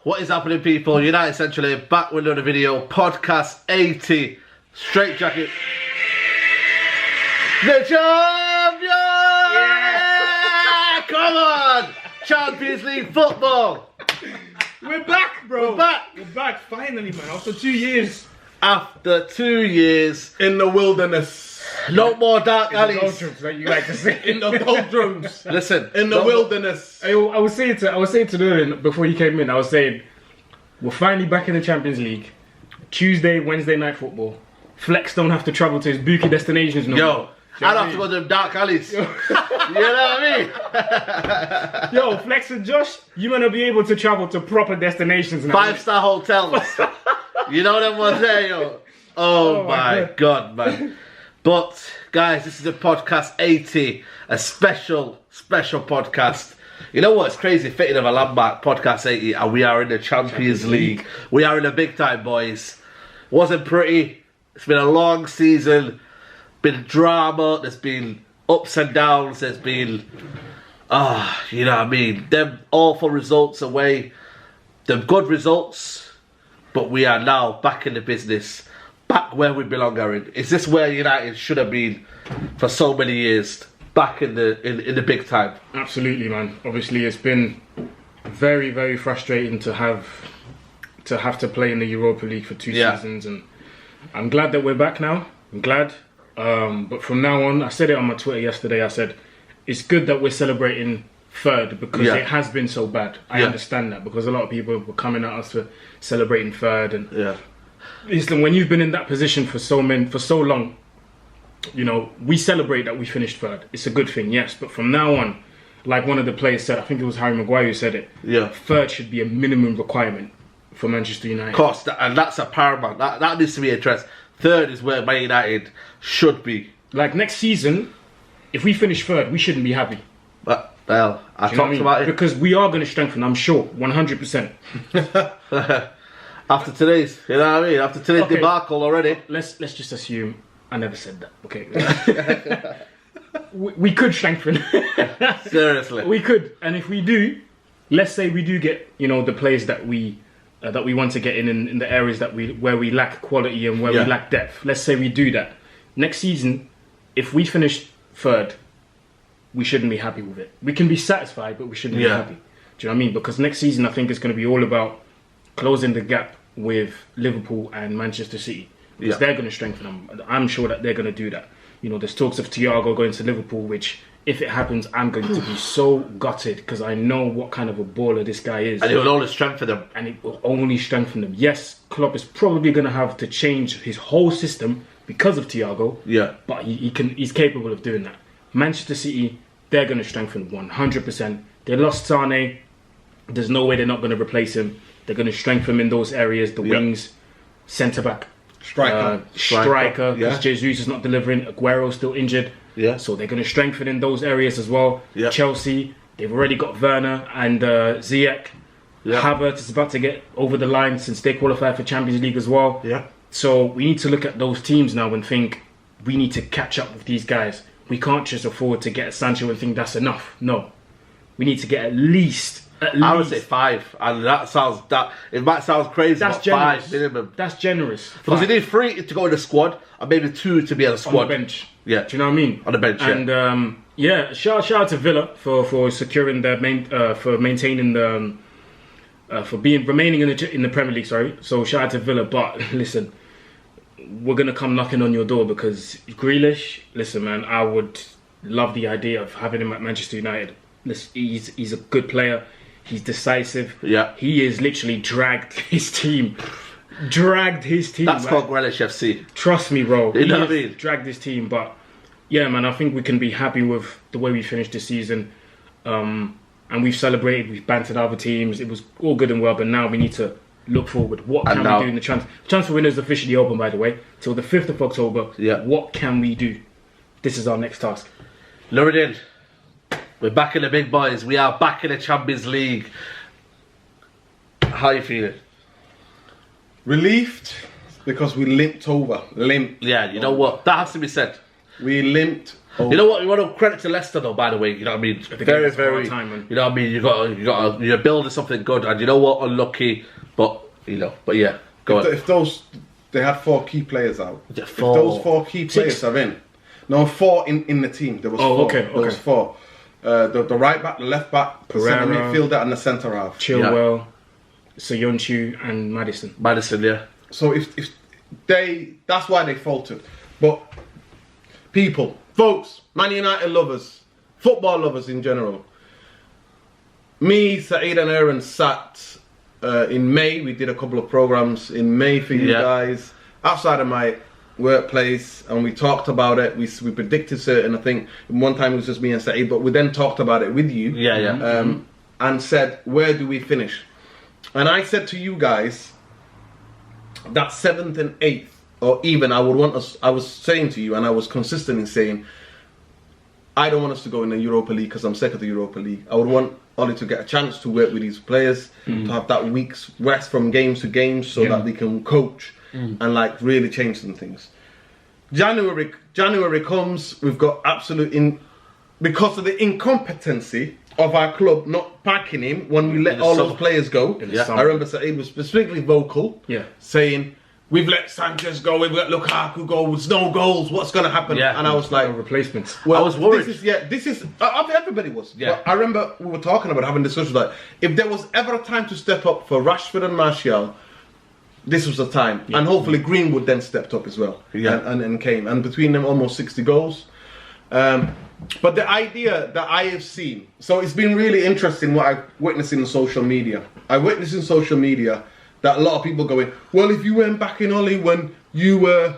What is happening, people? United Central back with another video. Podcast 80. Straightjacket. The champion! Yeah! Come on! Champions League football. We're back, bro. We're back. We're back finally, man. After 2 years. After 2 years. In the wilderness. No more dark In alleys. the doldrums, like you like to say. In the doldrums. Listen. In the wilderness. I was saying to Nolan before you came in, I was saying, we're finally back in the Champions League. Tuesday, Wednesday night football. Flex don't have to travel to his bookie destinations no more. Yo, I don't have to go to them dark alleys. You know what I mean? Yo, Flex and Josh, you're gonna be able to travel to proper destinations now. 5-star hotels. You know them ones there, yo. Oh my God, man. But, guys, this is a podcast 80. A special podcast. You know what? It's crazy fitting of a landmark podcast 80, and we are in the Champions League. We are in the big time, boys. Wasn't pretty. It's been a long season. Been drama. There's been ups and downs. There's been, you know what I mean? Them awful results away. Them good results. But we are now back in the business. Back where we belong, Aaron. Is this where United should have been for so many years? Back in the big time. Absolutely, man. Obviously, it's been very, very frustrating to have to play in the Europa League for 2 seasons, and I'm glad that we're back now. I'm glad. But from now on, I said it on my Twitter yesterday. I said it's good that we're celebrating third because it has been so bad. I understand that because a lot of people were coming at us for celebrating third, and listen, when you've been in that position for so long, you know, we celebrate that we finished third. It's a good thing, yes. But from now on, like one of the players said, I think it was Harry Maguire who said it. Yeah. Third should be a minimum requirement for Manchester United. Of course, and that's a paramount. That needs to be addressed. Third is where Man United should be. Like next season, if we finish third, we shouldn't be happy. But well, I talked about it because we are going to strengthen. I'm sure, 100%. After today's, you know what I mean? After today's debacle already. Let's just assume I never said that. Okay. we could strengthen. Seriously. We could. And if we do, let's say we do get, you know, the players that we want to get in the areas where we lack quality and where we lack depth. Let's say we do that. Next season, if we finish third, we shouldn't be happy with it. We can be satisfied, but we shouldn't be happy. Do you know what I mean? Because next season, I think it's going to be all about closing the gap with Liverpool and Manchester City. Because they're going to strengthen them. I'm sure that they're going to do that. You know, there's talks of Thiago going to Liverpool, which, if it happens, I'm going to be so gutted because I know what kind of a baller this guy is. And it will only strengthen them. And it will only strengthen them. Yes, Klopp is probably going to have to change his whole system because of Thiago. Yeah. But he's capable of doing that. Manchester City, they're going to strengthen 100%. They lost Sane. There's no way they're not going to replace him. They're going to strengthen him in those areas, the wings, centre-back. Striker, because Jesus is not delivering. Aguero's still injured. Yeah. So they're going to strengthen in those areas as well. Yeah. Chelsea, they've already got Werner and Ziyech. Yeah. Havertz is about to get over the line since they qualified for Champions League as well. Yeah. So we need to look at those teams now and think we need to catch up with these guys. We can't just afford to get Sancho and think that's enough. No. We need to get at least. I would say 5, and it might sound crazy, that's but generous. 5 minimum. That's generous. Because you need 3 to go in the squad, and maybe 2 to be on the squad. On the bench. Yeah. Do you know what I mean? On the bench, and shout out to Villa for securing the maintaining the remaining in the Premier League. Sorry. So shout out to Villa, but listen, we're gonna come knocking on your door because Grealish. Listen, man, I would love the idea of having him at Manchester United. Listen, he's a good player. He's decisive. Yeah. He has literally dragged his team. That's called Grealish FC. Trust me, bro. You know what I mean? Dragged his team. But, yeah, man, I think we can be happy with the way we finished this season. And we've celebrated. We've bantered other teams. It was all good and well. But now we need to look forward. What can we do in the transfer? The transfer window is officially open, by the way. Till the 5th of October. Yeah. What can we do? This is our next task. Lure it in. We're back in the big boys. We are back in the Champions League. How are you feeling? Relieved because we limped over. Yeah, you know what? That has to be said. We limped You know what? You want to credit to Leicester though. By the way, you know what I mean. Very, very. Time, you know what I mean. You're building something good, and you know what? Unlucky, but But yeah, go on. If they had 4 key players out. Yeah, if those 4 key players are in, no 4 in the team. There was 4. Okay. There was 4. The right back, the left back, the centre midfielder, and the centre half. Chilwell, Soyuncu, and Maddison. Yeah. So if that's why they faltered. But people, folks, Man United lovers, football lovers in general. Me, Saeed, and Aaron sat in May. We did a couple of programs in May for you guys outside of my workplace, and we talked about it. We predicted certain. I think one time it was just me and Saeed, but we then talked about it with you. And said, where do we finish? And I said to you guys that 7th and 8th, or even I was saying to you, and I was consistent in saying, I don't want us to go in the Europa League because I'm sick of the Europa League. I would want Ollie to get a chance to work with these players, to have that week's rest from games to games, so that they can coach and like really change some things. January comes, we've got because of the incompetency of our club not backing him when we let all those players go. I remember Saeed was specifically vocal, saying, we've let Sanchez go, we've let Lukaku go, there's no goals, what's going to happen? And I was like... No replacements. Well, I was worried. Everybody was. But I remember we were talking about having discussions like, if there was ever a time to step up for Rashford and Martial, this was the time. And hopefully Greenwood then stepped up as well. And came. And between them, almost 60 goals. But the idea that I have seen, so it's been really interesting what I've witnessed in social media. I witnessed in social media that a lot of people going, well, if you weren't back in Ollie when you were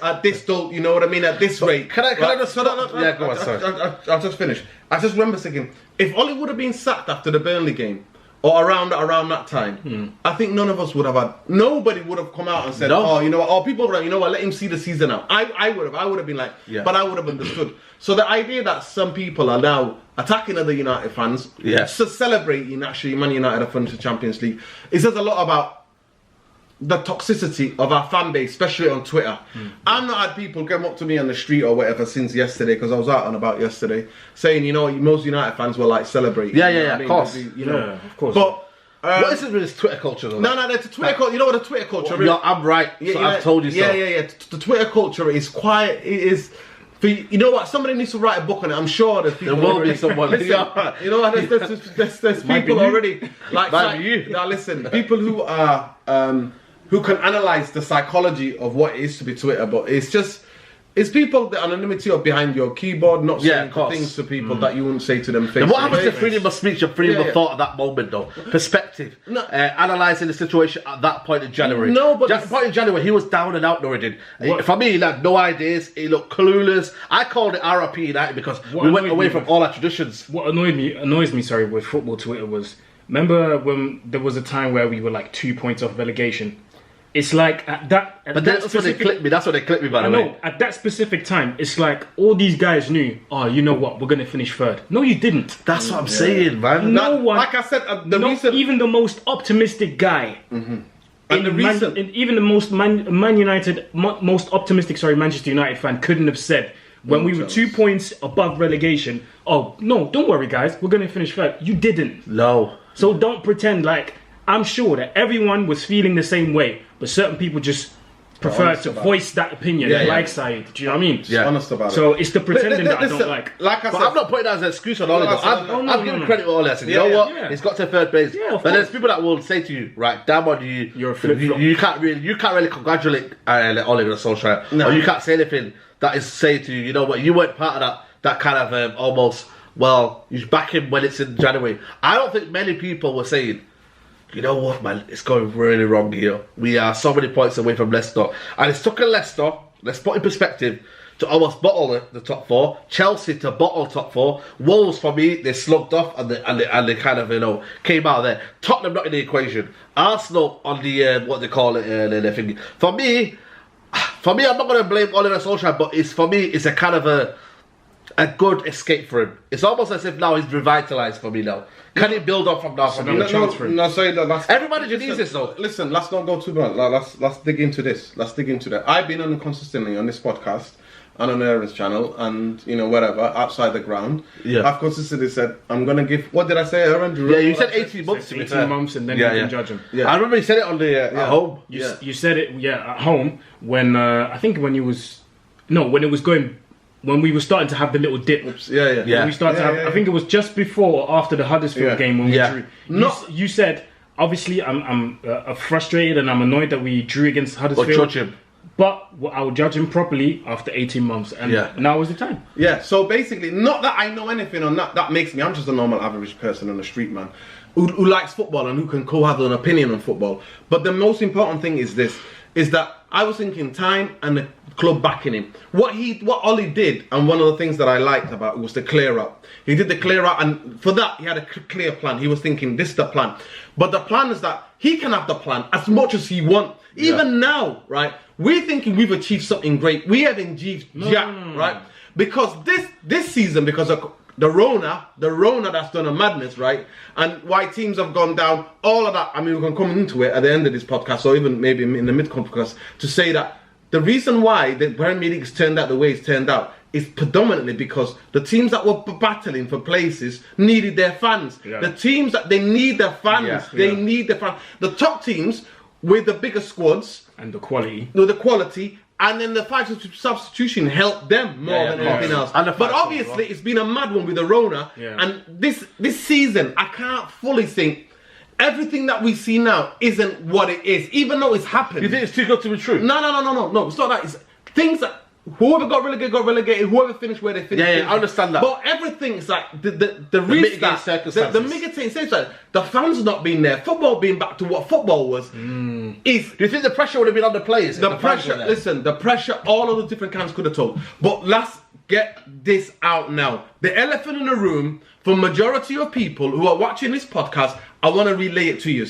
at this, don't you know what I mean, at this rate. Can I just... go on, sorry. I'll just finish. I just remember thinking, if Ollie would have been sacked after the Burnley game, or around that time, I think none of us would have had, nobody would have come out and said, oh, you know what, people were like, you know what, let him see the season out. I would have been like, but I would have understood. So the idea that some people are now attacking other United fans, celebrating actually Man United have finished the Champions League, it says a lot about the toxicity of our fan base, especially on Twitter. I've not had people come up to me on the street or whatever since yesterday, because I was out and about yesterday, saying, you know, most United fans were like celebrating. Of course. Of course. But what is it with this Twitter culture though? No, it's a Twitter culture. You know what the Twitter culture is? I'm right. I've told you so. Yeah. The Twitter culture is quiet. It is. You know what? Somebody needs to write a book on it. I'm sure there's people. There will be someone. Listen, you know what? There's people already. Now listen, people who are who can analyze the psychology of what it is to be Twitter, but it's people, the anonymity of behind your keyboard, not saying things to people that you wouldn't say to them face to face. What happens to freedom of speech and freedom of thought at that moment, though? Perspective. Analysing the situation at that point in January. No, but... At the point in January, he was down and out, Norridin. For me, he had no ideas. He looked clueless. I called it RRP United because we went away from all our traditions. What annoys me, with football Twitter was, remember when there was a time where we were like 2 points off relegation? It's like that's when they clipped me. That's when they clipped me, by the way. No, at that specific time, it's like all these guys knew. Oh, you know what? We're gonna finish third. No, you didn't. That's what I'm saying, man. No one, like I said, even the most optimistic guy, and even the most Man United, most optimistic, Manchester United fan couldn't have said when we were 2 points above relegation. Oh no, don't worry, guys. We're gonna finish third. You didn't. No. So don't pretend like. I'm sure that everyone was feeling the same way, but certain people just prefer to voice that opinion, like Saeed. Do you know what I mean? Yeah. Honest about it. So it's the pretending that I don't like. Like I said, I'm not putting that as an excuse on Ollie. I'm giving credit to Ollie. I said, you know what? He's got to third place. But there's people that will say to you, right, damn on you. You're a flip-flop. You can't really congratulate Ollie with a Solskjaer. No. Or you can't say anything that is saying to you, you know what, you weren't part of that kind of almost, well, you back him when it's in January. I don't think many people were saying, you know what, man, it's going really wrong here. We are so many points away from Leicester. And it's took a Leicester, let's put in perspective, to almost bottle the top 4. Chelsea to bottle top 4. Wolves, for me, they slugged off and they kind of, you know, came out of there. Tottenham not in the equation. Arsenal on the, what they call it, the thing. For me, I'm not going to blame Oliver Solskjaer, but it's a kind of a... a good escape for him. It's almost as if now he's revitalised for me now. Can it build up from now? Every manager needs this though. Listen, let's not go too much. Let's dig into this. Let's dig into that. I've been on consistently on this podcast and on Aaron's channel and whatever outside the ground. Yeah. I've consistently said I'm gonna give. What did I say, Aaron? Yeah, you said 18 months. 18 months, and then you can judge him. Yeah. I remember you said it on the at home. You said it at home when I think when you was when it was going. When we were starting to have the little dip. When we started to have, I think it was just before or after the Huddersfield game when we drew. You said, obviously, I'm frustrated and I'm annoyed that we drew against Huddersfield. But judge him. But I'll judge him properly after 18 months. And now is the time. Yeah, so basically, not that I know anything on that. That makes me, I'm just a normal average person on the street, man. Who likes football and who can have an opinion on football. But the most important thing is this, is that I was thinking time and the club backing him. What Ollie did, and one of the things that I liked about it was the clear up. He did the clear up, and for that he had a clear plan. He was thinking, this is the plan. But the plan is that he can have the plan as much as he wants. Even now, right? We're thinking we've achieved something great. We haven't achieved jack, right? Because this season, because of the Rona that's done a madness, right? And why teams have gone down, all of that. I mean, we're going to come into it at the end of this podcast, or even maybe in the mid-podcast, to say that the reason why the Premier League has turned out the way it's turned out is predominantly because the teams that were battling for places needed their fans. The teams that they need their fans, they need their fans. The top teams with the bigger squads and the quality, and then the 5 substitution helped them more than anything else. But obviously, it's been a mad one with the Rona. And this season, I can't fully think. Everything that we see now isn't what it is, even though it's happened. You think it's too good to be true? No. It's not that. It's things that whoever got relegated, whoever finished where they finished. Yeah, I understand that. But everything is like the mitigating circumstances. The mitigating circumstances. The fans not being there, football being back to what football was. Is do you think the pressure would have been on the players? The pressure. Listen, the pressure. All of the different camps could have told. But let's get this out now. The elephant in the room for majority of people who are watching this podcast. I want to relay it to you.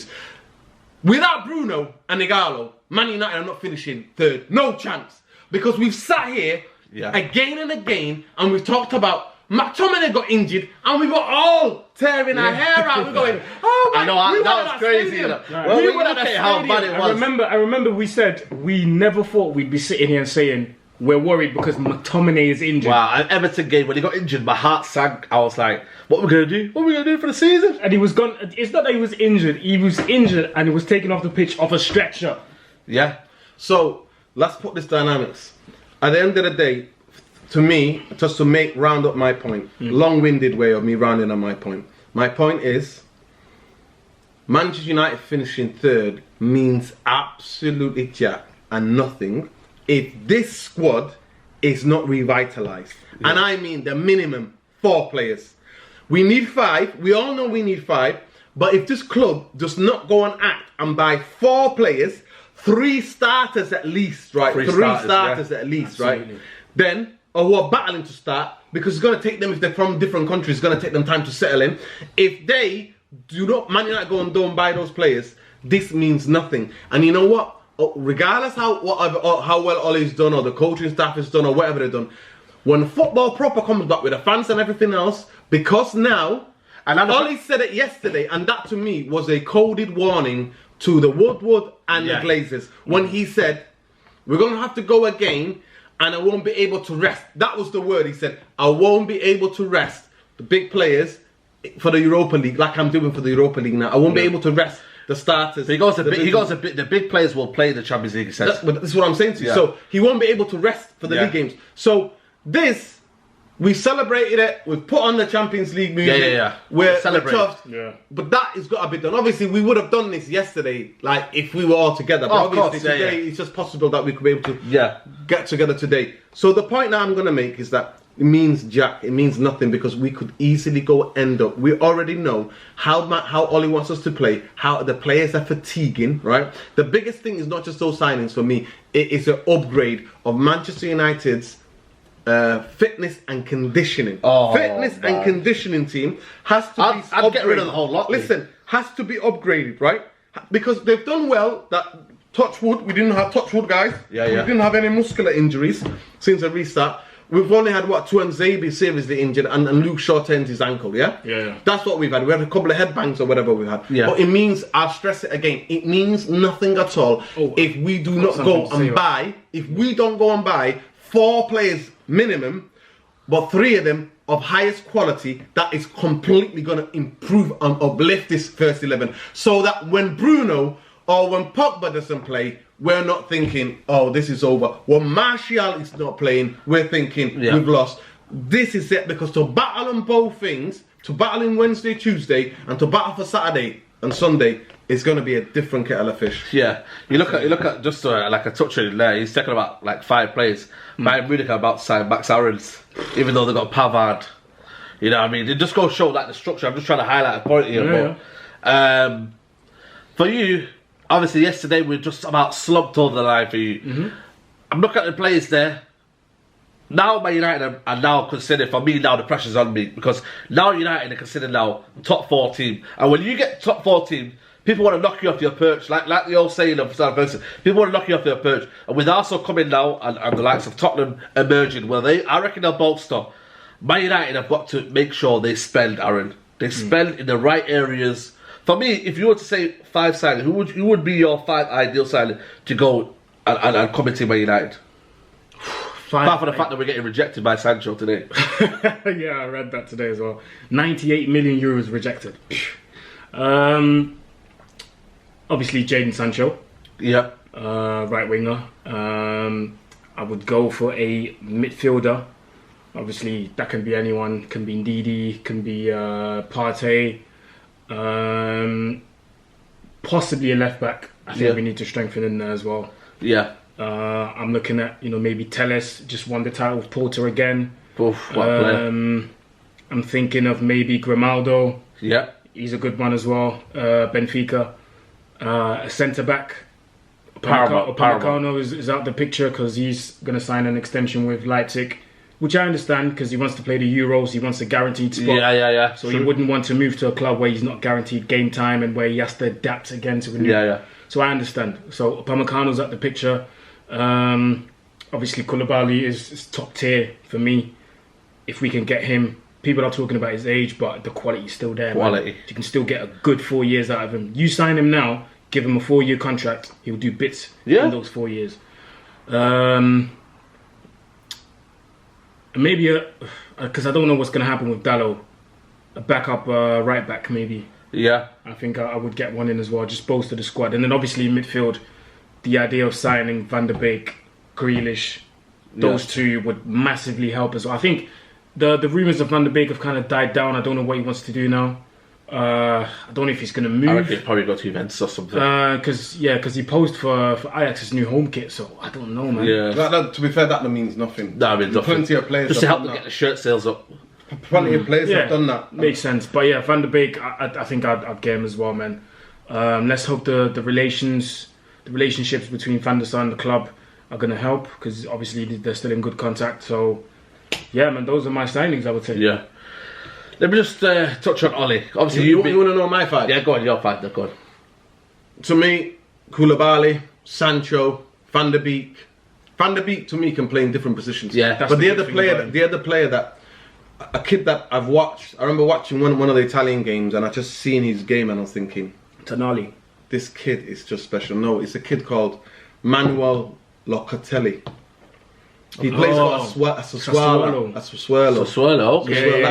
Without Bruno and Igalo, Man United are not finishing third. No chance. Because we've sat here again and again and we've talked about McTominay got injured and we were all tearing our hair out. We're going, oh my God, that was crazy. Well, we look at how bad it was. I remember we said we never thought we'd be sitting here and saying we're worried because McTominay is injured. Wow, at Everton game, when he got injured, my heart sank. I was like, what are we going to do? What are we going to do for the season? And he was gone. It's not that he was injured and he was taken off the pitch off a stretcher. Yeah. So, let's put this dynamics. At the end of the day, to me, just to round up my point, long-winded way of me rounding up my point. My point is, Manchester United finishing third means absolutely jack and nothing if this squad is not revitalised. And I mean the minimum 4 players. We need 5. We all know we need 5. But if this club does not go and act and buy 4 players, 3 starters at least, right? 3 starters at least, absolutely. Right? Then, or who are battling to start, because it's going to take them, if they're from different countries, it's going to take them time to settle in. If they do not, Man United go and don't buy those players, this means nothing. And you know what? Regardless how well Ollie's done or the coaching staff has done or whatever they've done, when football proper comes back with the fans and everything else, because now, and Ollie said it yesterday, and that to me was a coded warning to the Woodward and the Glazers when he said, we're going to have to go again and I won't be able to rest. That was the word he said. I won't be able to rest the big players for the Europa League like I'm doing for the Europa League now. I won't be able to rest the starters. He goes a bit. The big players will play the Champions League. But this is what I'm saying to you. So he won't be able to rest for the league games. So this, we celebrated it. We've put on the Champions League music. We're tough. But that has got to be done. Obviously, we would have done this yesterday, like if we were all together. But obviously today, it's just possible that we could be able to get together today. So the point that I'm going to make is that it means jack. It means nothing because we could easily go end up. We already know how Ollie wants us to play. How the players are fatiguing. Right. The biggest thing is not just those signings for me. It is an upgrade of Manchester United's fitness and conditioning. And conditioning team has to be upgraded. I'd get rid of the whole lot. Listen, has to be upgraded, right? Because they've done well. That touch wood, we didn't have touch wood, guys. We didn't have any muscular injuries since the restart. we've only had what, Tuanzebe seriously injured and Luke Shaw turns his ankle, yeah? Yeah. That's what we've had. We had a couple of headbangs or whatever we had. Yeah. But it means, I'll stress it again, it means nothing at all if we do not go and buy, if we don't go and buy 4 players minimum, but 3 of them of highest quality, that is completely going to improve and uplift this first 11. So that when Bruno or when Pogba doesn't play, we're not thinking, oh, this is over. When Martial is not playing, we're thinking we've lost. This is it, because to battle on both things, to battle in Wednesday, Tuesday, and to battle for Saturday and Sunday, it's going to be a different kettle of fish. Yeah, you look at just like a touch on there. He's talking about like 5 players. Bayern Munich are about to sign Max Aarons, even though they got Pavard. You know what I mean? It just goes to show like the structure. I'm just trying to highlight a point here. But for you, obviously yesterday we just about slumped over the line for you. I'm looking at the players there. Now Man United are now considered, for me now the pressure's on me, because now United are considered now top 4 team. And when you get top 4 team, people want to knock you off your perch, like the old saying of Southampton. People want to knock you off your perch. And with Arsenal coming now, and the likes of Tottenham emerging, well, I reckon they'll bolster. Man United have got to make sure they spend, Aaron. They spend in the right areas. For me, if you were to say 5 signings, who would be your 5 ideal signing to go and come into Man United? Apart from the fact that we're getting rejected by Sancho today. Yeah, I read that today as well. 98 million euros rejected. Obviously, Jadon Sancho. Yeah. Right winger. I would go for a midfielder. Obviously, that can be anyone. Can be Ndidi, can be Partey. Possibly a left back. I think we need to strengthen in there as well. Yeah. I'm looking at, maybe Telles, just won the title with Porto again. Oof, what a player. I'm thinking of maybe Grimaldo. Yeah. He's a good one as well. Benfica. A centre back. Upamecano is out the picture because he's going to sign an extension with Leipzig, which I understand because he wants to play the Euros. He wants a guaranteed spot. Yeah. So he wouldn't want to move to a club where he's not guaranteed game time and where he has to adapt again to a new. Yeah. So I understand. So Upamecano's out the picture. Obviously Koulibaly is top tier for me. If we can get him, people are talking about his age, but the quality's still there. Quality. Man. You can still get a good 4 years out of him. You sign him now, give him a 4-year contract, he'll do bits in those 4 years. Maybe because I don't know what's going to happen with Dalot, a backup right back maybe. Yeah. I think I would get one in as well, just bolster the squad. And then obviously midfield, the idea of signing Van der Beek, Grealish, those two would massively help as well. I think the rumours of Van der Beek have kind of died down. I don't know what he wants to do now. I don't know if he's going to move. I reckon he'll probably go to Juventus or something. Because he posed for Ajax's new home kit, so I don't know, man. Yeah. To be fair, that means nothing. That means nothing. Plenty of players just to help them get the shirt sales up. Plenty of players have done that. Makes sense. But yeah, Van der Beek, I think I'd get him as well, man. Let's hope the relationships between Van der Sar and the club are going to help, because obviously they're still in good contact. So yeah, man, those are my signings, I would say. Yeah. Let me just touch on Ollie. Obviously, you want to know my 5? Yeah, go on, your 5. Go on. To me, Koulibaly, Sancho, Van der Beek. Van der Beek to me can play in different positions. Yeah, but the other player that a kid that I've watched. I remember watching one of the Italian games, and I just seen his game, and I was thinking, Tonali. This kid is just special. No, it's a kid called Manuel Locatelli. He plays for Sassuolo. Sassuolo, okay.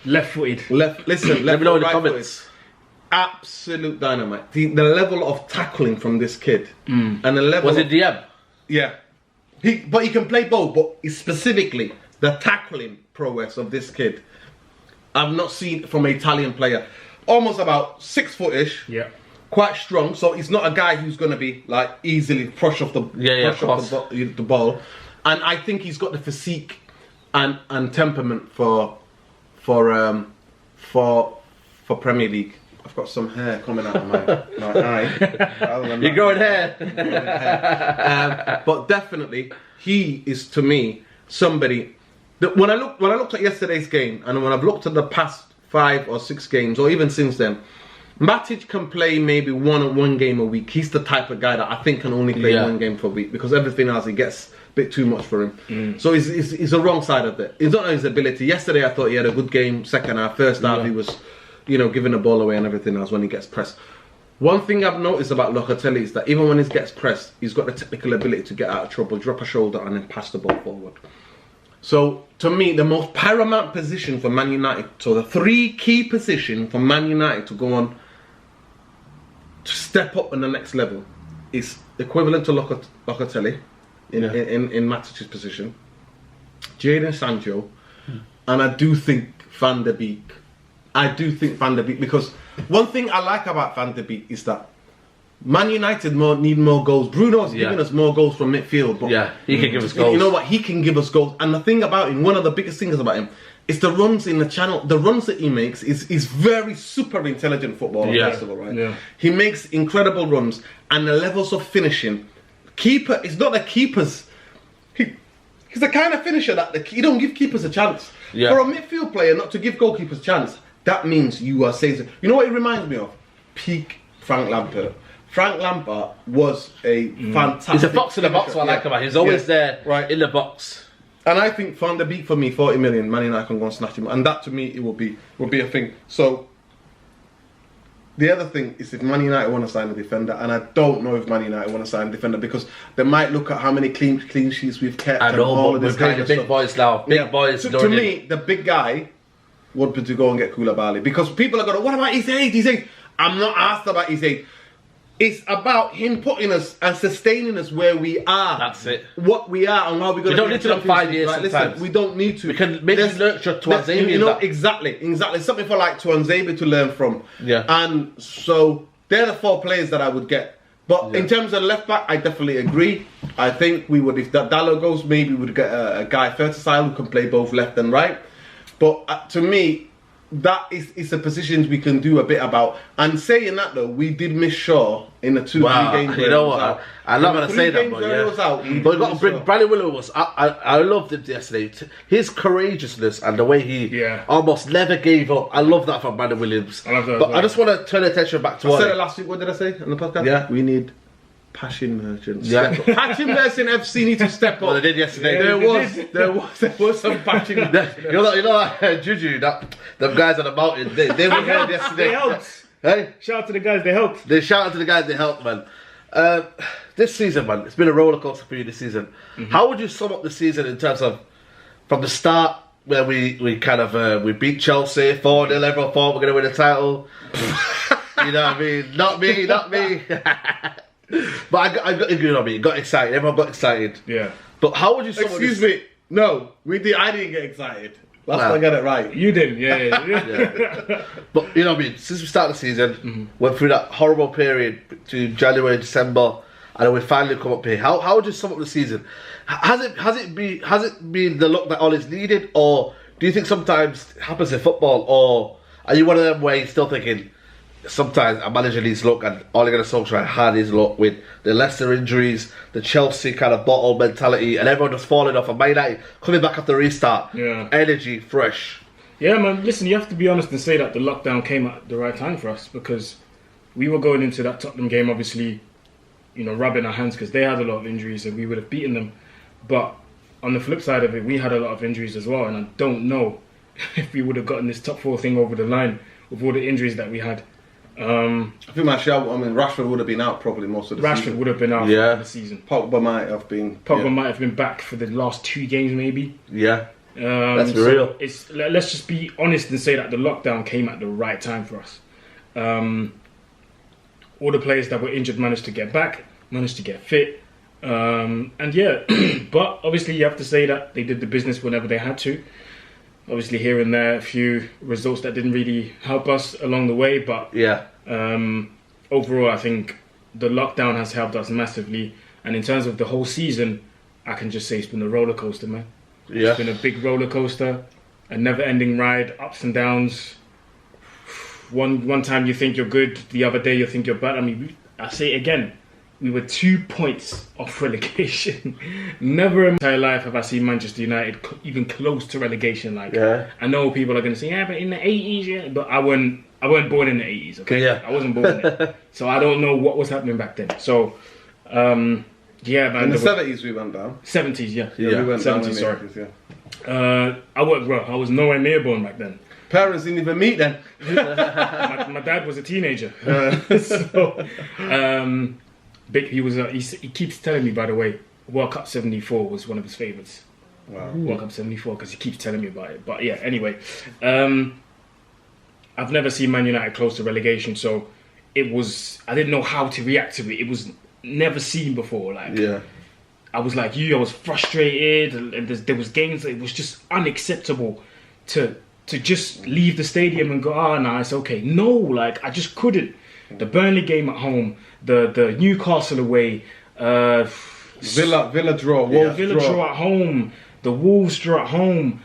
Left-footed. Listen, let me know in the comments. Absolute dynamite. The level of tackling from this kid. And the level Was it DM? Yeah. But he can play both, but specifically the tackling prowess of this kid, I've not seen from an Italian player. Almost about 6 foot-ish. Yeah. Quite strong, so he's not a guy who's going to be like easily push off the ball. And I think he's got the physique and temperament for Premier League. I've got some hair coming out of my eye. You're growing hair. But definitely, he is to me somebody that when I looked at yesterday's game, and when I've looked at the past 5 or 6 games, or even since then, Matic can play maybe one game a week. He's the type of guy that I think can only play one game per week, because everything else he gets bit too much for him. So it's the wrong side of it. It's not his ability. Yesterday I thought he had a good game. Second half, first half he was, giving the ball away and everything else when he gets pressed. One thing I've noticed about Locatelli is that even when he gets pressed, he's got the technical ability to get out of trouble, drop a shoulder, and then pass the ball forward. So, to me, the most paramount position for Man United, so the 3 key positions for Man United to go on to step up on the next level is equivalent to Locatelli in Matic's position, Jadon Sancho, and I do think Van der Beek. Because one thing I like about Van der Beek is that Man United need more goals. Bruno's giving us more goals from midfield. But he can give us goals. You know what? He can give us goals. And the thing about him, one of the biggest things about him, is the runs in the channel. The runs that he makes is very super intelligent footballer, first of all, right? Yeah. He makes incredible runs, and the levels of finishing. Keeper is not the keepers. He's the kind of finisher that you don't give keepers a chance. Yeah. For a midfield player not to give goalkeepers a chance, that means you are saying. You know what it reminds me of? Peak Frank Lampard. Frank Lampard was a fantastic. He's a fox in the box. What I like about him. He's always there, right in the box. And I think Van der Beek for me, 40 million, Man United can go and snatch him, and that to me it will be a thing. So the other thing is if Man United want to sign a defender, and I don't know if Man United want to sign a defender because they might look at how many clean sheets we've kept. I know, but we're playing the big boys now. Big boys. To me, the big guy would be to go and get Koulibaly because people are going, what about his age? His age. I'm not asked about his age. It's about him putting us and sustaining us where we are. That's it. What we are and how we're going to. We don't need to look 5 years. Right, listen, we don't need to. We can maybe nurture Tuanzebe. You know, exactly. Something for like Tuanzebe to learn from. Yeah. And so they're the 4 players that I would get. But in terms of left back, I definitely agree. I think we would, if Dalot goes, maybe we'd get a guy Fertile who can play both left and right. But to me, that is a position we can do a bit about. And saying that though, we did miss Shaw in the 2-3 games. You know what? I'm not going to say that, but but we got to bring Bradley Willows. I loved him yesterday. His courageousness and the way he almost never gave up. I love that from Brandon Williams. I love that. But I just want to turn attention back to I said it last week. What did I say on the podcast? Yeah, we need passion merchants. Yeah, passion merchant FC need to step up. Well, they did yesterday. There was some passion. You know, Juju, them guys on the mountain. They were here yesterday. They helped. Hey, shout out to the guys. They helped. They shout out to the guys. They helped, man. This season, man, it's been a roller coaster for you this season. How would you sum up the season in terms of from the start where we kind of we beat Chelsea 4-0, everyone thought we're going to win the title. You know what I mean? Not me. But I got you know what I mean. Got excited. Everyone got excited. Yeah. But how would you? Excuse me. No, we did. I didn't get excited. Last time I got it right. You did. Yeah. But you know what I mean. Since we started the season, went through that horrible period to January, December, and then we finally come up here. How would you sum up the season? Has it been the luck that all is needed, or do you think sometimes it happens in football, or are you one of them where you're still thinking? Sometimes a manager needs luck, and Ole Gunnar Solskjaer had his luck with the Leicester injuries, the Chelsea kind of bottle mentality, and everyone just falling off. And Man United coming back after restart, energy, fresh. Yeah, man. Listen, you have to be honest and say that the lockdown came at the right time for us because we were going into that Tottenham game, obviously, rubbing our hands because they had a lot of injuries and we would have beaten them. But on the flip side of it, we had a lot of injuries as well, and I don't know if we would have gotten this top 4 thing over the line with all the injuries that we had. I think Rashford would have been out probably most of the season. Rashford would have been out for the season. Pogba might have been. Might have been back for the last 2 games maybe. Yeah. Let's be real. Let's just be honest and say that the lockdown came at the right time for us. All the players that were injured managed to get back, managed to get fit. But obviously you have to say that they did the business whenever they had to. Obviously, here and there, a few results that didn't really help us along the way. But overall, I think the lockdown has helped us massively. And in terms of the whole season, I can just say it's been a roller coaster, man. Yeah. It's been a big roller coaster, a never-ending ride, ups and downs. One time you think you're good, the other day you think you're bad. I mean, I say it again. We were 2 points off relegation. Never in my entire life have I seen Manchester United even close to relegation. I know people are going to say, but in the 80s, but I wasn't born in the 80s. Okay, I wasn't born in it, so I don't know what was happening back then. So, Yeah, man. In the 70s we went down. 70s, yeah. We went 70s, down in the sorry. 80s, yeah. I was nowhere near born back then. Parents didn't even meet then. My dad was a teenager. So, he keeps telling me, by the way, World Cup 74 was one of his favourites. Wow. World Cup 74, because he keeps telling me about it. But yeah, anyway. I've never seen Man United close to relegation, so I didn't know how to react to it. It was never seen before. Like, I was like you, I was frustrated, and there was games that it was just unacceptable to just leave the stadium and go, no, it's okay. No, like, I just couldn't. The Burnley game at home, the Newcastle away, Villa draw, Wolves draw at home, the Wolves draw at home,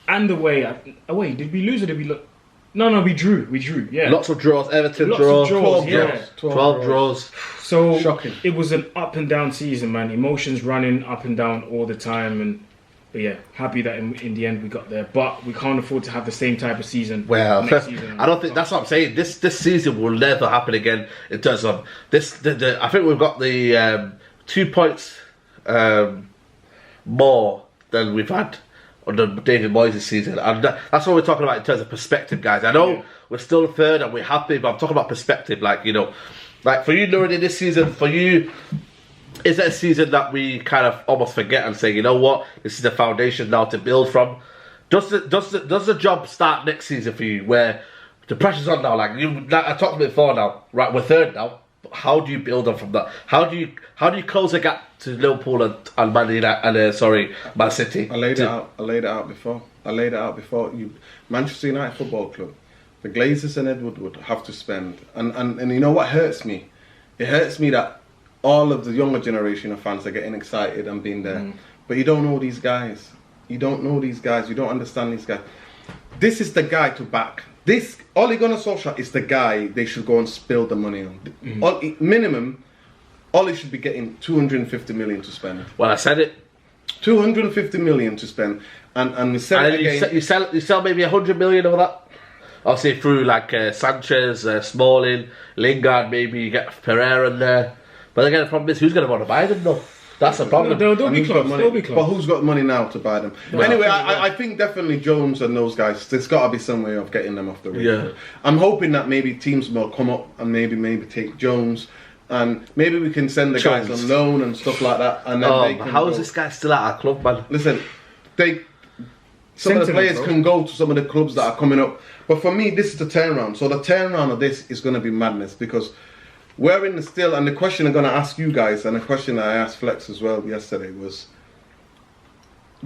and away. Did we lose or did we look? No, we drew. Yeah, lots of draws. Everton lots draws. Of draws, 12 yeah. draws. 12 draws. So shocking. It was an up and down season, man. Emotions running up and down all the time, but yeah, happy that in the end we got there. But we can't afford to have the same type of season. Well, next season. I don't think that's what I'm saying. This season will never happen again in terms of this. I think we've got the 2 points more than we've had under David Moyes' season, and that's what we're talking about in terms of perspective, guys. I know we're still third and we're happy, but I'm talking about perspective. Like, you know, like for you, Nuruddin, this season, for you, is it a season that we kind of almost forget and say, you know what, this is the foundation now to build from? Does the job start next season for you, where the pressure's on now? Like I talked about before now, right? We're third now. How do you build on from that? How do you close the gap to Liverpool and Man United Man City? I laid it out before. Manchester United Football Club, the Glazers and Edward would have to spend, and you know what hurts me? It hurts me that all of the younger generation of fans are getting excited and being there, but you don't know these guys. You don't understand these guys. This is the guy to back. This Ole Gunnar Solskjaer is the guy they should go and spill the money on. Minimum, Ole should be getting 250 million to spend. Well, I said it. 250 million to spend, and we said it again. You sell maybe 100 million of that. I'll say through like Sanchez, Smalling, Lingard. Maybe you get Pereira in there. But again, the problem is who's going to want to buy them though. That's the problem. They'll be close. But who's got money now to buy them? Well, anyway, I think definitely Jones and those guys, there's got to be some way of getting them off the radar. Yeah. I'm hoping that maybe teams will come up and maybe take Jones, and maybe we can send the guys on loan and stuff like that. And then how is this guy still at our club, man? Listen, some of the players can go to some of the clubs that are coming up. But for me, this is the turnaround. So the turnaround of this is going to be madness, because we're in the still, and the question I'm going to ask you guys, and the question I asked Flex as well yesterday was,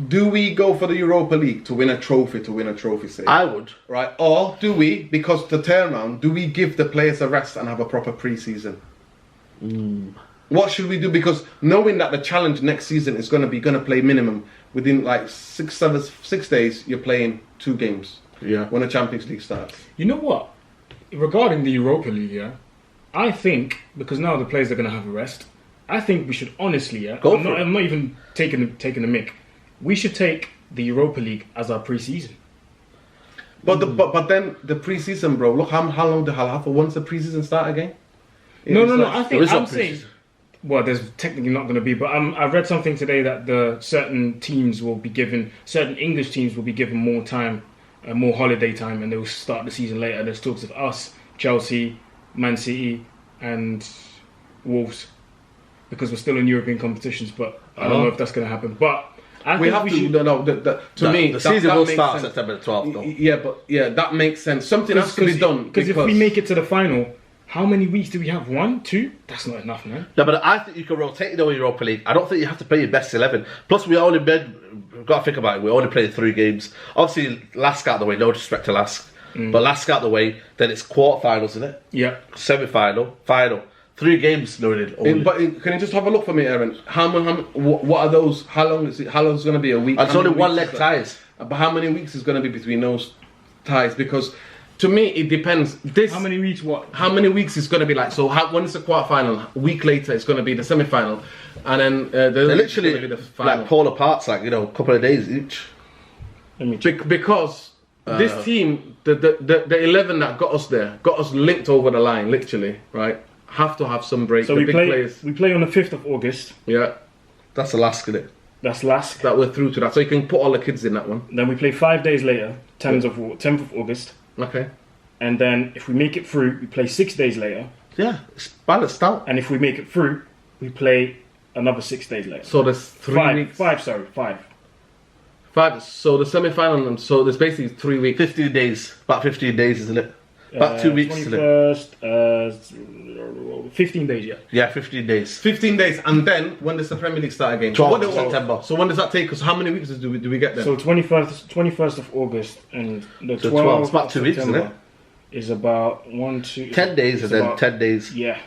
do we go for the Europa League to win a trophy say? I would. Right? Or do we, because the turnaround, do we give the players a rest and have a proper pre-season? What should we do? Because knowing that the challenge next season is going to play minimum, within like 6 days, you're playing 2 games. Yeah. When the Champions League starts. You know what? Regarding the Europa League, yeah, I think, because now the players are going to have a rest, I think we should honestly, I'm not even taking the mick. We should take the Europa League as our pre-season. But then the pre-season, bro. Look how long the hell have for once the pre-season start again. No. I'm saying, well, there's technically not going to be, but I read something today that certain English teams will be given more time, more holiday time, and they will start the season later. There's talks of us, Chelsea, Man City and Wolves, because we're still in European competitions, but I don't know if that's going to happen. But the season will start September 12th though. Yeah, that makes sense. Something has to be done, because if we make it to the final, how many weeks do we have? 1, 2? That's not enough, man. No, but I think you can rotate the Europa League. I don't think you have to play your best 11. Plus, we've got to think about it. We only played 3 games. Obviously, Lask out the way. No disrespect to Lask. But Lask out the way, then it's quarterfinals, isn't it? Yeah. Semi-final, final. 3 games, But can you just have a look for me, Aaron? What are those? How long is it going to be? A week? And it's only 1 leg ties. But how many weeks is going to be between those ties? Because to me, it depends. How many weeks? What? How many weeks is going to be like? So when it's the quarterfinal, a week later it's going to be the semi-final, and then they're literally the like polar parts, like a couple of days each. Because this team, the 11 that got us there, got us linked over the line, literally, right? have to have some break. So the we big play. players. We play on the 5th of August. Yeah, That's the last, isn't it? That's last. that we're through to that. So you can put all the kids in that one. Then we play 5 days later, 10th of August. Okay. And then if we make it through, we play 6 days later. Yeah, it's balanced out. And if we make it through, we play another 6 days later. So there's 3 weeks. Five. Five. So the semi-final. So there's basically 3 weeks. 15 days. About 15 days, isn't it? About 2 weeks, isn't it? 21st, 15 days, yeah. Yeah, 15 days. 15 days, and then when does the Premier League start again? 12th of September. So when does that take us? How many weeks do we get then? So 21st of August and the 12th 12th. It's about 2 weeks, isn't it? September is about 10 days and then about, 10 days. Yeah.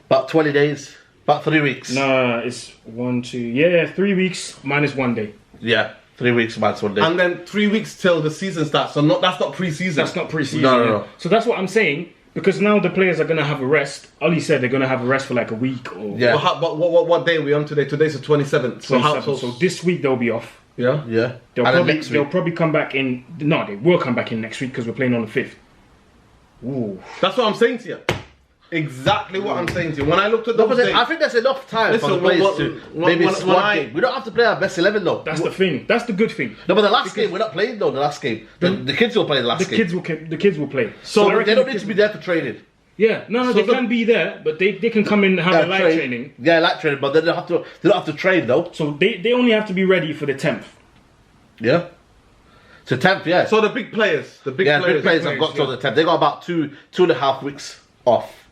About 20 days. About 3 weeks. No, it's 1, 2. Yeah, 3 weeks minus 1 day. Yeah, 3 weeks minus 1 day. And then 3 weeks till the season starts. So that's not pre-season. That's not pre-season. No. So that's what I'm saying. Because now the players are going to have a rest. Ali said they're going to have a rest for like a week. Or Yeah. But what day are we on today? Today's the 27th. So 27th. So this week they'll be off. Yeah? Yeah. They'll probably come back in. No, they will come back in next week because we're playing on the 5th. Ooh. That's what I'm saying to you. Exactly what I'm saying to you. When I looked at those dates, I think there's enough time for the players to maybe squad game. We don't have to play our best 11 though. That's the thing. That's the good thing. No, but the last game, we're not playing though, the last game. The kids will play the last game. The kids will play. So I reckon they don't need to be there for training. Yeah, no, they can be there, but they can come in and have a light training. Yeah, light training, but they don't have to train though. So they only have to be ready for the 10th. Yeah. So 10th, yeah. So the big players, big players have got till the 10th. They got about two and a half weeks off.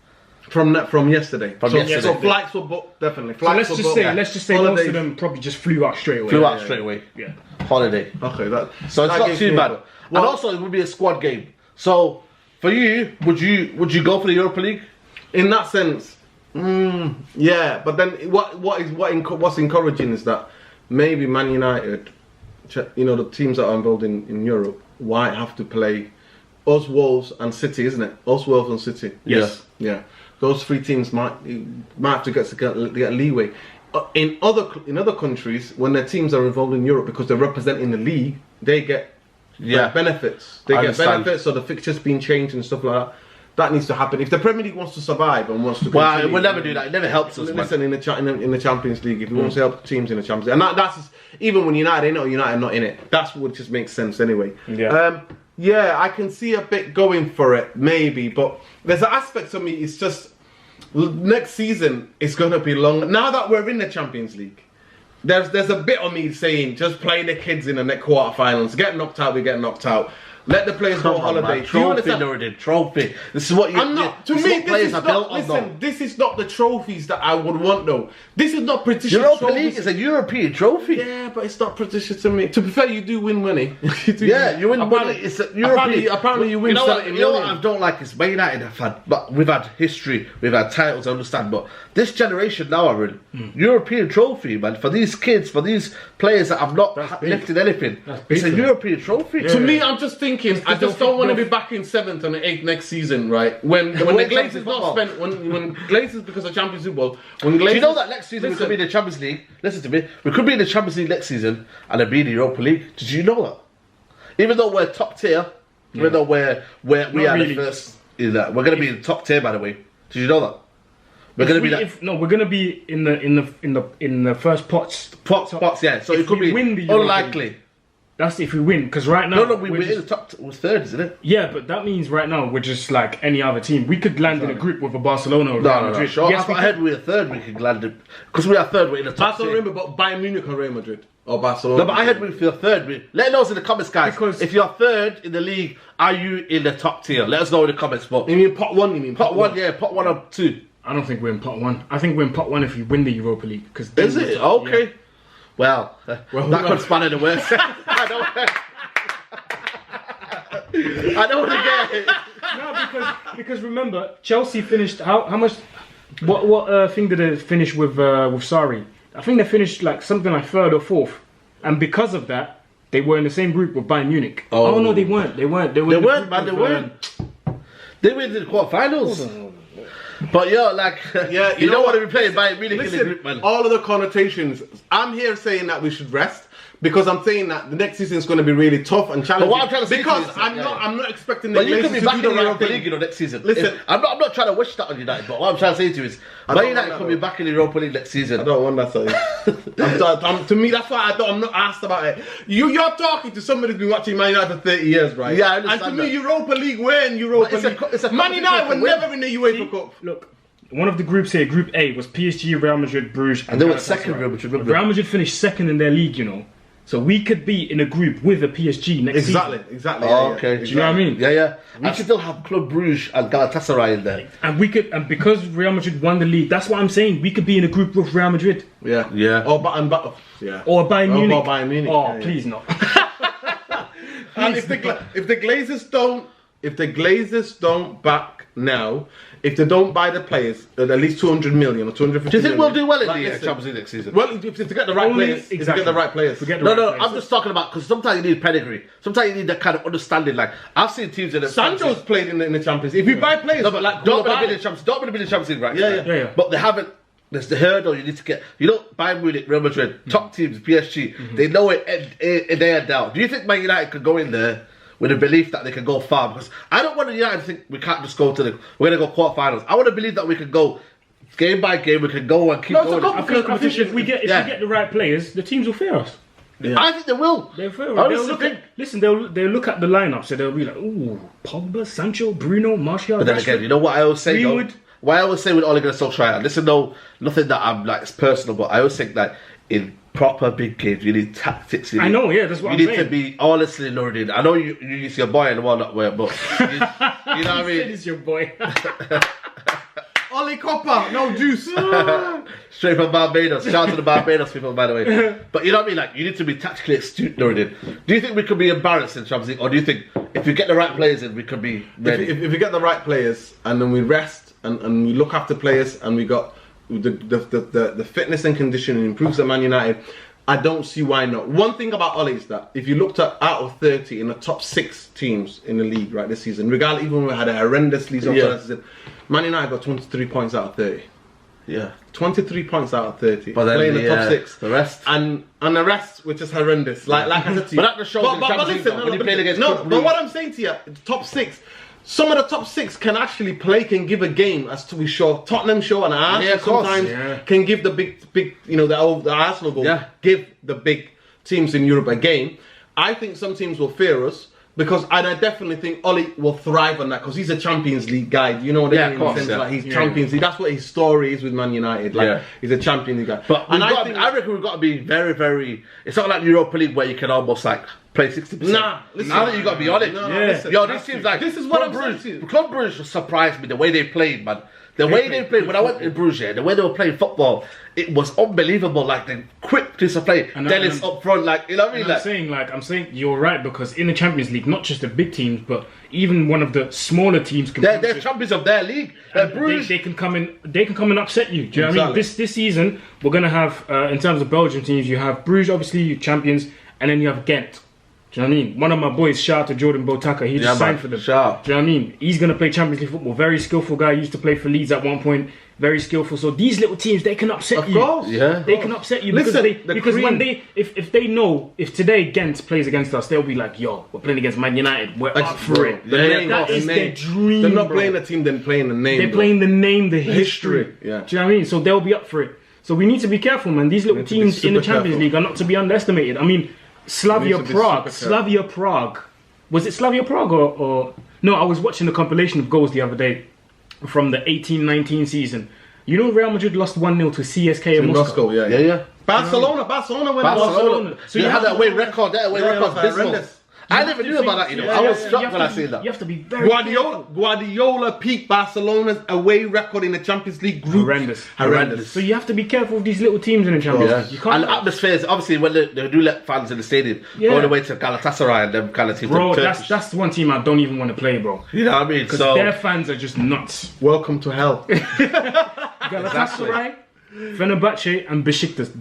From yesterday. Yesterday. So flights were booked, definitely. Let's just say Holidays. most of them probably just flew out straight away. Straight away. Yeah. Holiday. Okay, so it's not too bad. Well, and also it would be a squad game. So for you, would you go for the Europa League? In that sense, yeah. But then what's encouraging is that maybe Man United, the teams that are involved in Europe, might have to play us, Wolves, and City, isn't it? Us, Wolves, and City. Yes. Yeah. Those 3 teams might have to get leeway. In other countries, when their teams are involved in Europe because they're representing the league, they get benefits. They get benefits, so the fixtures being changed and stuff like that. That needs to happen. If the Premier League wants to survive and wants to continue, we'll never do that. It never helps us. Listen, in the Champions League, if you want to help teams in the Champions League, and that's even when United in it or United not in it, that's what just makes sense anyway. Yeah. Yeah, I can see a bit going for it, maybe, but there's an aspect of me. It's just next season is going to be long. Now that we're in the Champions League, there's a bit of me saying just play the kids in the next quarterfinals. Get knocked out, we get knocked out. Let the players go on holiday. Trophy. This is what you. I'm not. To me, this is not. Listen, this is not the trophies that I would want, though. This is not prestigious. Europa League is a European trophy. Yeah, but it's not prestigious to me. To be fair, you do win money. You win money. It's a European. Apparently, you win 70 million. You know what I don't like is Man United have had, but we've had history, we've had titles. I understand, but this generation now are in European trophy, man. For these kids, for these players that have not lifted anything, it's a European trophy. To me, I'm just thinking. I just don't want to be back in 7th and 8th next season, right? When the Glazers not spent, when Glazers because of Champions League football. Do you know that next season we could be in the Champions League? Listen to me. We could be in the Champions League next season and then be in the Europa League. Did you know that? Even though we're top tier, even though we are the first, we're going to be in the top tier. By the way, did you know that? We're going to be we're going to be in the first pots. Pots, yeah. So it could be unlikely. That's if we win, because right now... No, we're in the top... We're third, isn't it? Yeah, but that means right now we're just like any other team. We could land in a group with a Barcelona or Real Madrid. Sure. Yes, I heard we're third, we could land in... Because we are third, we're in the top tier. But Bayern Munich or Real Madrid? Or Barcelona? No, but I heard we're third. Let us know in the comments, guys. Because if you're third in the league, are you in the top tier? Let us know in the comments. But you mean pot 1? You mean pot 1? Yeah, pot 1 or 2. I don't think we're in pot 1. I think we're in pot 1 if we win the Europa League. Is it? Okay. Yeah. Well, that could span in the worst. I don't want to get it. No, because remember, Chelsea finished how much? What thing did they finish with Sarri? I think they finished like something like 3rd or 4th, and because of that, they were in the same group with Bayern Munich. Oh no, they weren't. They weren't, man. They weren't. They went to the quarterfinals. But you don't want to be playing Bayern Munich in the group, man. All of the connotations. I'm here saying that we should rest. Because I'm saying that the next season is going to be really tough and challenging. But what I'm trying to say because to you is, I'm not expecting the But you Glazers could be to back do in the the right Europa thing. League, next season. Listen, I'm not trying to wish that on United, but what I'm trying to say to you is, Man United could be back in the Europa League next season. I don't want that. Sorry. To me, that's why I'm not asked about it. You're talking to somebody who's been watching Man United for 30 years, right? Yeah, I understand. And to me, that. Europa League, we're in Europa League. It's a Man United were never in the UEFA Cup. Look, one of the groups here, Group A, was PSG, Real Madrid, Bruges, And they were second, Real Madrid. Real Madrid finished second in their league, you know. So we could be in a group with a PSG next season. Exactly. Oh, okay. Do you know what I mean? Yeah. I still have Club Bruges and Galatasaray in there. And because Real Madrid won the league, that's what I'm saying. We could be in a group with Real Madrid. Yeah. Or Bayern Munich. Oh, please not. And if the Glazers don't back now, if they don't buy the players at least 200 million or 250 Do you think million, we'll do well in the Champions League next season? Well, if they get the right players, if they get the right players. I'm just talking about, because sometimes you need pedigree. Sometimes you need that kind of understanding. Like, I've seen teams that have... Sancho's played in the Champions League. If you buy players... No, but like, Dortmund have been in the Champions League, right? Yeah. But they haven't... There's the hurdle you need to get. You know, Bayern Munich, Real Madrid, top teams, PSG, they know it day and out. Do you think Man United could go in there with a belief that they can go far? Because I don't want United to think we can't just go to we're going to go quarterfinals. I want to believe that we can go game by game, we can go and keep going. I think if we get the right players, the teams will fear us. Yeah. I think they will. They'll fear us. They'll look at the lineup, so they'll be like, ooh, Pogba, Sancho, Bruno, Martial. But then again, you know what I always say, though? What I always say with Ole Gunnar Solskjaer, listen, nothing that I'm like, it's personal, but I always think that in proper big games, you need tactics. I know, that's what I'm saying. You need to be honestly loaded. I know you see your boy and all that way, but you know what I mean? It's your boy. Oli Copper, no juice. Straight from Barbados. Shout out to the Barbados people, by the way. But you know what I mean? Like, you need to be tactically astute, loaded. Do you think we could be embarrassed in Champions League, or do you think if we get the right players in, we could be ready? If we get the right players and then we rest and we look after players and we got the fitness and conditioning improves at Man United, I don't see why not. One thing about Ole is that if you looked at out of 30 in the top 6 teams in the league right this season, regardless, even when we had a horrendous season, Man United got 23 points out of 30. Yeah, 23 points out of 30. But then playing the top 6. The rest, and the rest, which is horrendous. Like I said to you. But that just shows but what I'm saying to you, the top 6. Some of the top 6 can actually play, can give a game, as we show. Tottenham show and Arsenal sometimes can give the big, the Arsenal goal, give the big teams in Europe a game. I think some teams will fear us and I definitely think Ole will thrive on that because he's a Champions League guy. You know what I mean? Of course, like he's Champions League. That's what his story is with Man United. Like he's a Champions League guy. But I reckon we've got to be very, very. It's not like Europa League where you can almost like play 60%. Nah, listen, I think you got to be on it. Listen, this seems like this is what I'm saying to you. Club Bruges surprised me the way they played, man. The way they played when I went to Bruges, the way they were playing football, it was unbelievable. Like the quick piece of play, Dennis up front, like you know what I mean. I'm saying you're right because in the Champions League, not just the big teams, but even one of the smaller teams can. They're champions of their league. Bruges, they can come in. They can come and upset you. Do you know what I mean? This season, we're gonna have in terms of Belgian teams, you have Bruges, obviously champions, and then you have Ghent. Do you know what I mean? One of my boys, shout out to Jordan Botaka, he just signed for them. Shout. Do you know what I mean? He's going to play Champions League football. Very skillful guy. Used to play for Leeds at one point. Very skillful. So these little teams, they can upset you. Of course. Yeah. They can upset you because when if they know, if today Ghent plays against us, they'll be like, yo, we're playing against Man United. We're up for it. That is their dream. They're not playing the team, they're playing the name. They're playing the name, the history. Yeah. Do you know what I mean? So they'll be up for it. So we need to be careful, man. These little teams in the Champions League are not to be underestimated. I mean, Slavia Prague. Was it Slavia Prague or... No, I was watching the compilation of goals the other day from the 18-19 season. You know Real Madrid lost 1-0 to CSK in Moscow. Yeah. Barcelona went Barcelona. So you have that away record, dismal. I never knew about that, you know. I was shocked when I seen that. You have to be very Guardiola peaked Barcelona's away record in the Champions League group. Horrendous. So you have to be careful with these little teams in the Champions League. You can't. And the atmospheres, obviously, when they do let fans in the stadium go away to Galatasaray and them kind of teams. Bro, that's one team I don't even want to play, bro. You know what I mean? Because their fans are just nuts. Welcome to hell. Galatasaray, Fenerbahce, and Besiktas.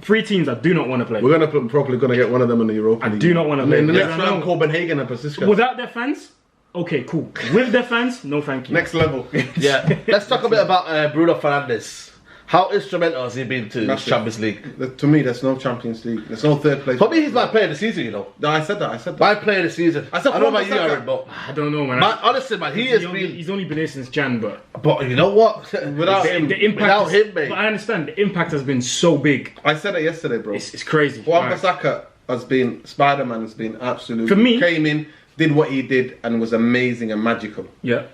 3 teams I do not want to play. We're probably going to get one of them in the Europa League. I do not want to play. In the next round, Copenhagen and Besiktas. Without their fans? Okay, cool. With their fans? No, thank you. Next level. Yeah. Let's talk a bit about Bruno Fernandes. How instrumental has he been to the Champions League? To me, there's no Champions League. There's no third place. For me, he's my player of the season, you know. No, I said that. My player of the season. I don't know about you, Aaron, but I don't know, man. Honestly, man, he's only been here since Jan, but you know what? Without him, without him, mate. But I understand the impact has been so big. I said it yesterday, bro. It's crazy. Wan-Bissaka has been Spider-Man. Has been absolutely. For me, came in, did what he did, and was amazing and magical. Yeah.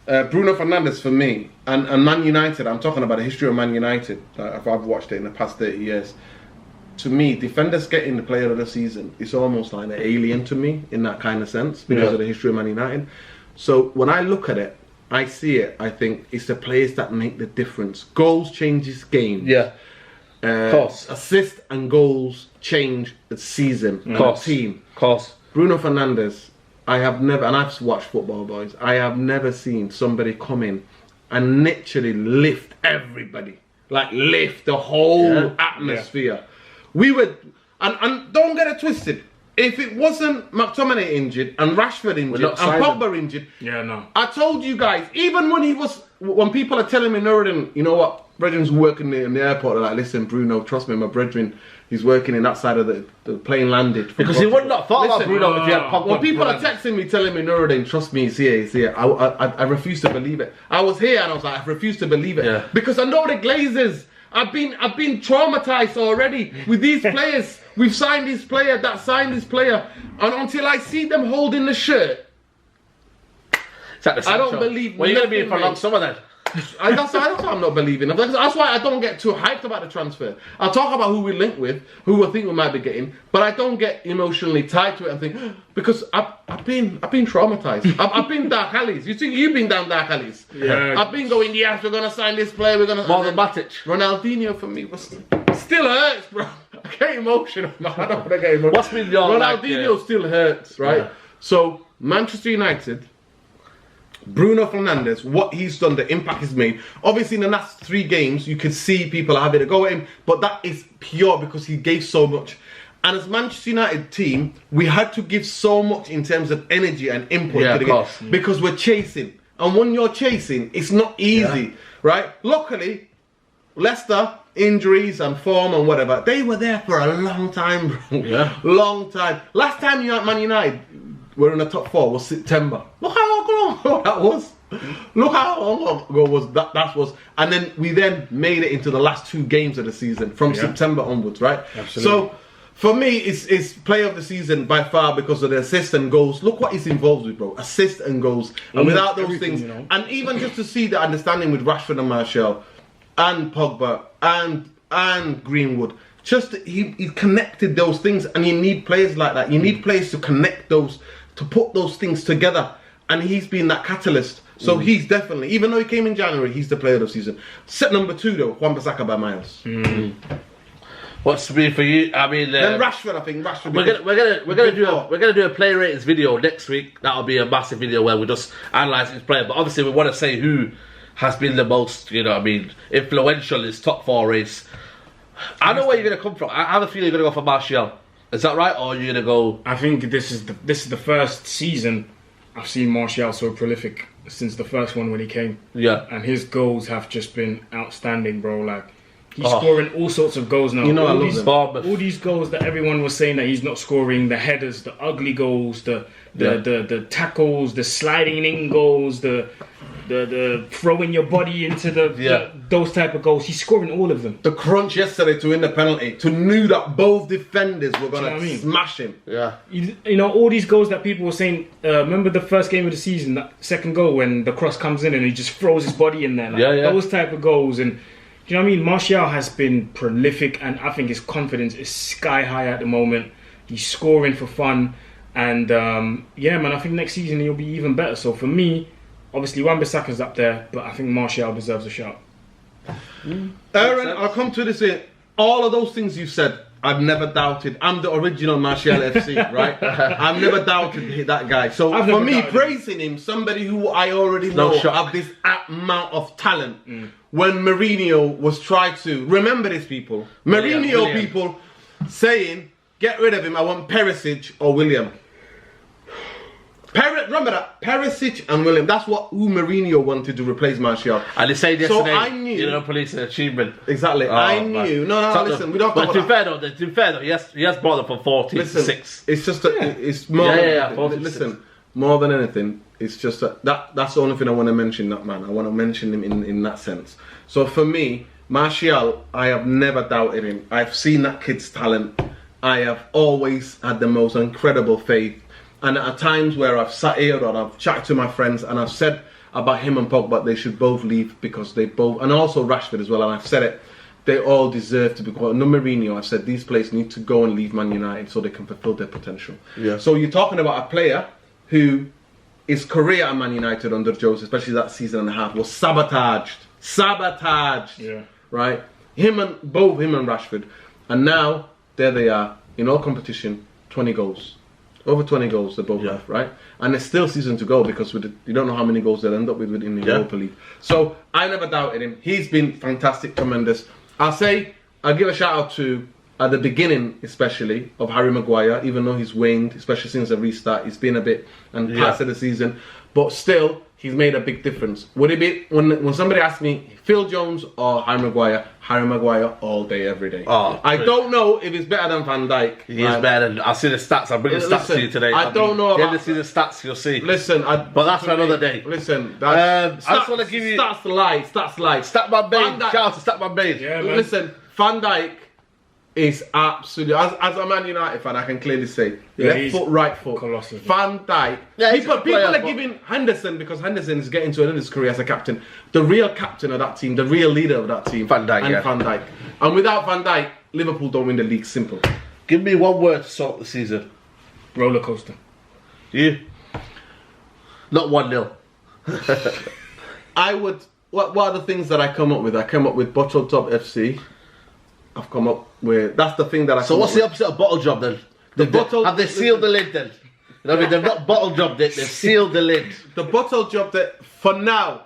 Bruno Fernandes for me, and Man United, I'm talking about the history of Man United, I've watched it in the past 30 years. To me, defenders getting the player of the season is almost like an alien to me in that kind of sense because of the history of Man United. So when I look at it, I see it, I think it's the players that make the difference. Goals changes games. Yeah. Assists and goals change the season, the team. Bruno Fernandes, I have never, and I've watched football, boys, I have never seen somebody come in and literally lift everybody. Like lift the whole atmosphere. We were, and don't get it twisted, if it wasn't McTominay injured and Rashford injured and Pogba injured, I told you guys, even when people are telling me, Nuruddin, you know what, Brethren's working in the airport, they're like, listen, Bruno, trust me, my Brethren, he's working in that side of the plane landed. Because he would not thought about Bruno if he had Pogba. When people are texting me, telling me, Nuruddin, trust me, he's here. I refuse to believe it. I was here and I was like, I refuse to believe it. Yeah. Because I know the Glazers. I've been traumatized already with these players. We've signed this player, that signed this player. And until I see them holding the shirt, I don't believe. Well, you're going to be in for a long summer then. That's why I'm not believing. That's why I don't get too hyped about the transfer. I'll talk about who we link with, who I think we might be getting, but I don't get emotionally tied to it and think, because I've been traumatized. I've been dark alleys. You think you've been down dark alleys? Yeah. I've been going, yes, we're gonna sign this player. We're gonna. More than Matic. Ronaldinho for me still hurts, bro. I get emotional. No, I don't want to get emotional. What's been your Ronaldinho still hurts, right? Yeah. So Manchester United. Bruno Fernandes, what he's done, the impact he's made. Obviously, in the last 3 games, you can see people having a go at him, but that is pure because he gave so much. And as Manchester United team, we had to give so much in terms of energy and input to the game because we're chasing. And when you're chasing, it's not easy, right? Luckily, Leicester, injuries and form and whatever, they were there for a long time, bro. Yeah. Long time. Last time Man United were in the top 4 was September. Look how long ago that was. Look how long ago was that was. And then we made it into the last 2 games of the season from September onwards, right? Absolutely. So for me, it's player of the season by far because of the assists and goals. Look what he's involved with, bro. Assists and goals. And without those things, you know. And even just to see the understanding with Rashford and Martial and Pogba and Greenwood, just he connected those things, and you need players like that. You need players to connect those, to put those things together, and he's been that catalyst. So he's definitely, even though he came in January, he's the player of the season. Set number 2 though, Wan-Bissaka by miles. What's to be for you? I mean, then Rashford. I think Rashford. We're gonna do a player ratings video next week. That'll be a massive video where we just analyse each player. But obviously, we want to say who has been the most, you know what I mean, influential in his top 4 race. I know where you're gonna come from. I have a feeling you're gonna go for Martial. Is that right, or are you gonna go? I think this is the first season I've seen Martial so prolific since the first one when he came. Yeah. And his goals have just been outstanding, bro. Like he's scoring all sorts of goals now. You know, all these goals that everyone was saying that he's not scoring, the headers, the ugly goals, the tackles, the sliding in goals, the throwing your body into those type of goals. He's scoring all of them. The crunch yesterday to win the penalty, to knew that both defenders were going to smash him. Yeah. You know, all these goals that people were saying, remember the first game of the season, that second goal when the cross comes in and he just throws his body in there. Like, those type of goals. And do you know what I mean? Martial has been prolific, and I think his confidence is sky high at the moment. He's scoring for fun. And yeah, man, I think next season he'll be even better. So for me, obviously Wan-Bissaka's up there, but I think Martial deserves a shot. Aaron, I'll come to this here. All of those things you said, I've never doubted. I'm the original Martial FC, right? I've never doubted that guy. So for me, praising him, somebody who I already know have this amount of talent. When Mourinho was trying to, remember this, people. Mourinho people saying, get rid of him, I want Perisic or William. Remember that Perisic and William. That's what Mourinho wanted to replace Martial. And they said yesterday, so I knew, you know, police achievement. Exactly. I knew. No. Listen, we don't. But to be fair though, he has brought them from 14 to 6. It's just it's more. Listen, more than anything, it's just that's the only thing I want to mention. That man, I want to mention him in that sense. So for me, Martial, I have never doubted him. I've seen that kid's talent. I have always had the most incredible faith. And at times where I've sat here or I've chatted to my friends and I've said about him and Pogba, they should both leave because they both, and also Rashford as well, and I've said it, they all deserve to be called. No, Mourinho, I've said these players need to go and leave Man United so they can fulfill their potential. Yeah. So you're talking about a player who his career at Man United under Jose, especially that season and a half, was sabotaged. Yeah. Right? Him and Rashford. And now, there they are, in all competition, 20 goals. Over 20 goals they both have, right? And there's still season to go because you don't know how many goals they'll end up with in the Europa League. So I never doubted him. He's been fantastic, tremendous. I'll give a shout out to, at the beginning especially, of Harry Maguire, even though he's waned, especially since the restart. He's been a bit past of the season. But still, he's made a big difference. Would it be, when somebody asks me, Phil Jones or Harry Maguire all day, every day. Oh, I don't know if he's better than Van Dijk. He is better than, I'll see the stats, I'll bring the stats to you today. I don't know about... see the stats, you'll see. Listen, but that's for another day. Listen, I just want to give you... Stats lie. Statman Bain, shout out to Statman Bain. Yeah, listen, Van Dijk is absolutely, as a Man United fan, I can clearly say, left foot, right foot. Colossal. Van Dijk. People are giving Henderson, because Henderson is getting to an end of his career as a captain, the real captain of that team, the real leader of that team. Van Dijk, Van Dijk. And without Van Dijk, Liverpool don't win the league. Simple. Give me one word to sort the season. Roller coaster. You? Not 1-0. I would. What are the things that I come up with? I come up with Bottle Top FC. I've come up with. That's the thing that I. So what's the opposite of bottle job then? Have they sealed the lid then? You know what I mean? They've not bottle jobbed it. They've sealed the lid. The bottle job that for now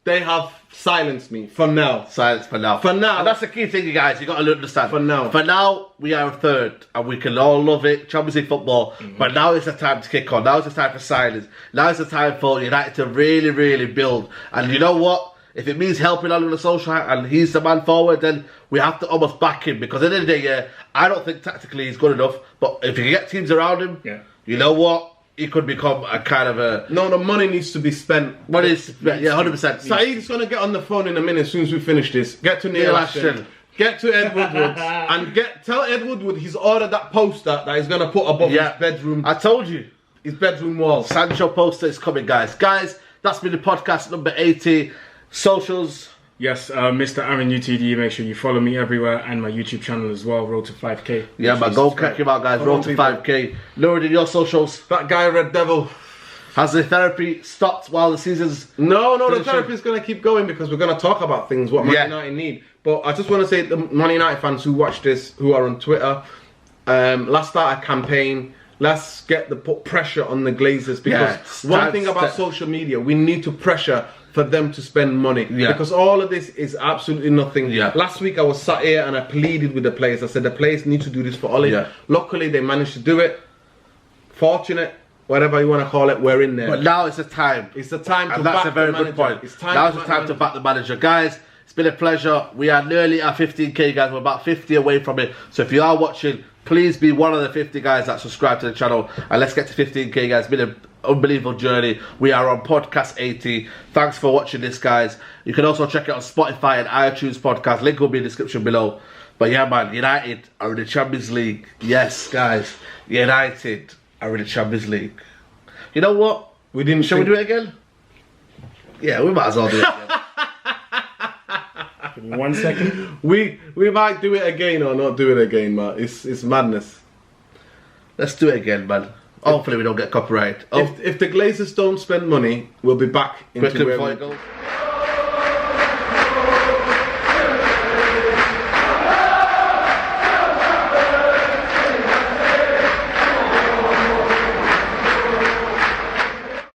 they have silenced me. For now. Silence for now. For now. And that's the key thing, you guys. You got to understand. For now. For now, we are third, and we can all love it. Champions League football. But now is the time to kick on. Now is the time for silence. Now is the time for United to really, really build. And you know what? If it means helping Ole Gunnar Solskjaer and he's the man forward, then we have to almost back him. Because at the end of the day, I don't think tactically he's good enough. But if you can get teams around him, you know what? He could become a kind of a... No, the money needs to be spent. Money is spent, yeah, 100%. Saeed's going to get on the phone in a minute as soon as we finish this. Get to Neil Ashton. Get to Ed Woodward. And tell Ed Woodward he's ordered that poster that he's going to put above his bedroom. I told you. His bedroom wall. Sancho poster is coming, guys. Guys, that's been the podcast number 80. Socials. Yes, Mr. Aaron UTD. Make sure you follow me everywhere and my YouTube channel as well. Road to 5K. Yeah, man, go check him out, guys. Road to 5K. Lowered in your socials. That guy, Red Devil. Has the therapy stopped while the season's... No, the therapy is going to keep going because we're going to talk about things what Man United need. But I just want to say, the Man United fans who watch this, who are on Twitter, let's start a campaign. Let's put pressure on the Glazers because one thing about social media, we need to pressure for them to spend money because all of this is absolutely nothing. Last week I was sat here and I pleaded with the players. I said the players need to do this for Ole. Luckily they managed to do it. Fortunate, whatever you want to call it, we're in there. But now it's the time. It's the time to back that's a very good point. Now it's the time to back the manager. Guys, it's been a pleasure. We are nearly at 15k, guys. We're about 50 away from it. So if you are watching, please be one of the 50 guys that subscribe to the channel. And let's get to 15k, guys. It's been an unbelievable journey. We are on podcast 80. Thanks for watching this, guys. You can also check it on Spotify and iTunes podcast. Link will be in the description below. But yeah, man, United are in the Champions League. Yes, guys. United are in the Champions League. You know what? Shall we do it again? Yeah, we might as well do it again. Give me 1 second. We might do it again or not do it again, man. It's madness. Let's do it again, man. Hopefully we don't get copyright. If the Glazers don't spend money, we'll be back into where we go.